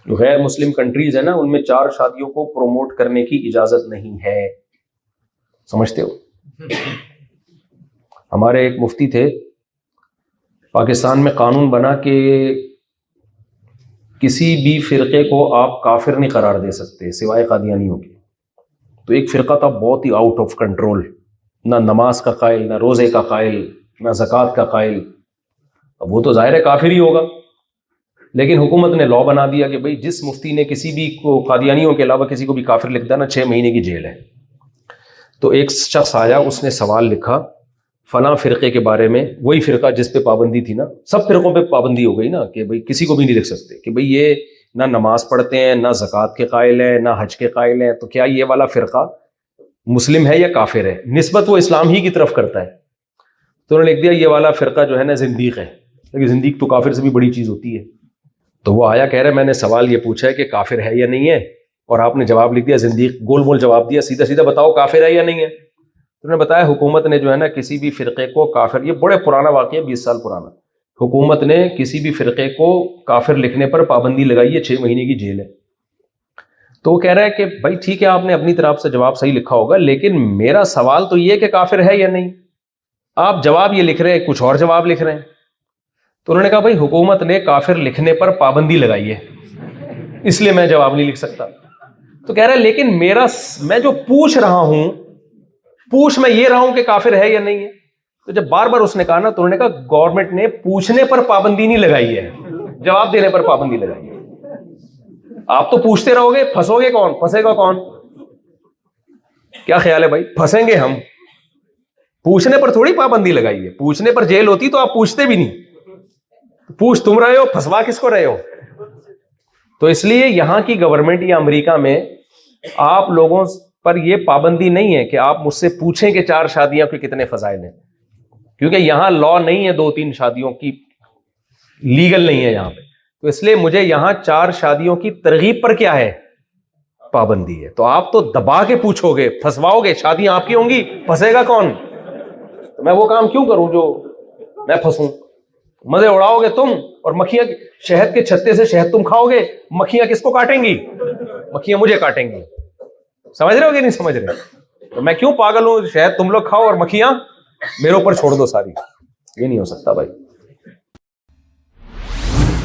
جو غیر مسلم کنٹریز ہیں نا، ان میں 4 شادیوں کو پروموٹ کرنے کی اجازت نہیں ہے. سمجھتے ہو؟ ہمارے ایک مفتی تھے، پاکستان میں قانون بنا کہ کسی بھی فرقے کو آپ کافر نہیں قرار دے سکتے سوائے قادیانیوں کے. تو ایک فرقہ تھا بہت ہی آؤٹ آف کنٹرول، نہ نماز کا قائل، نہ روزے کا قائل، نہ زکوٰۃ کا قائل. اب وہ تو ظاہر ہے کافر ہی ہوگا، لیکن حکومت نے لاء بنا دیا کہ بھئی جس مفتی نے کسی بھی کو قادیانیوں کے علاوہ کسی کو بھی کافر لکھ دیا نا 6 مہینے کی جیل ہے. تو ایک شخص آیا، اس نے سوال لکھا فلاں فرقے کے بارے میں، وہی فرقہ جس پہ پابندی تھی نا، سب فرقوں پہ پابندی ہو گئی نا کہ بھئی کسی کو بھی نہیں لکھ سکتے کہ بھئی یہ نہ نماز پڑھتے ہیں، نہ زکوٰۃ کے قائل ہیں، نہ حج کے قائل ہیں، تو کیا یہ والا فرقہ مسلم ہے یا کافر ہے؟ نسبت وہ اسلام ہی کی طرف کرتا ہے. تو انہوں نے لکھ دیا یہ والا فرقہ جو ہے نا زندیق ہے. لیکن زندیق تو کافر سے بھی بڑی چیز ہوتی ہے. تو وہ آیا کہہ رہے میں نے سوال یہ پوچھا ہے کہ کافر ہے یا نہیں ہے، اور آپ نے جواب لکھ دیا زندیق، گول مول جواب دیا، سیدھا سیدھا بتاؤ کافر ہے یا نہیں ہے. تو انہوں نے بتایا حکومت نے جو ہے نا کسی بھی فرقے کو کافر، یہ بڑے پرانا واقعہ 20 سال پرانا، حکومت نے کسی بھی فرقے کو کافر لکھنے پر پابندی لگائی ہے، 6 مہینے کی جیل ہے. تو وہ کہہ رہا ہے کہ بھائی ٹھیک ہے آپ نے اپنی طرف سے جواب صحیح لکھا ہوگا، لیکن میرا سوال تو یہ کہ کافر ہے یا نہیں، آپ جواب یہ لکھ رہے ہیں کچھ اور جواب لکھ رہے ہیں. تو انہوں نے کہا بھائی حکومت نے کافر لکھنے پر پابندی لگائی ہے، اس لیے میں جواب نہیں لکھ سکتا. تو کہہ رہا ہے لیکن میں جو پوچھ رہا ہوں، پوچھ میں یہ رہا ہوں کہ کافر ہے یا نہیں ہے. تو جب بار بار اس نے کہا نا، تو انہوں نے کہا گورنمنٹ نے پوچھنے پر پابندی نہیں لگائی ہے، جواب دینے پر پابندی لگائی ہے. آپ تو پوچھتے رہو گے، پھنسو گے کون؟ پھنسے گا کون؟ کیا خیال ہے بھائی؟ پھنسیں گے ہم. پوچھنے پر تھوڑی پابندی لگائی ہے، پوچھنے پر جیل ہوتی تو آپ پوچھتے بھی نہیں. پوچھ تم رہے ہو، پھنسوا کس کو رہے ہو؟ تو اس لیے یہاں کی گورنمنٹ یا امریکہ میں آپ لوگوں پر یہ پابندی نہیں ہے کہ آپ مجھ سے پوچھیں کہ 4 شادیاں کے کتنے فضائل ہیں، کیونکہ یہاں لاء نہیں ہے 2-3 شادیوں کی، لیگل نہیں ہے یہاں پہ. تو اس لیے مجھے یہاں 4 شادیوں کی ترغیب پر کیا ہے؟ پابندی ہے. تو آپ تو دبا کے پوچھو گے، پھنسواؤ گے، شادیاں آپ کی ہوں گی، پھنسے گا کون؟ تو میں وہ کام کیوں کروں جو میں پھنسوں؟ مزے اڑاؤ گے تم، اور مکھیاں شہد کے چھتے سے شہد تم کھاؤ گے، مکھیاں کس کو کاٹیں گی؟ مکھیاں مجھے کاٹیں گی. سمجھ رہے ہو کہ نہیں سمجھ رہے؟ تو میں کیوں پاگل ہوں، شہد تم لوگ کھاؤ اور مکھیاں میرے اوپر چھوڑ دو ساری. یہ نہیں ہو سکتا بھائی.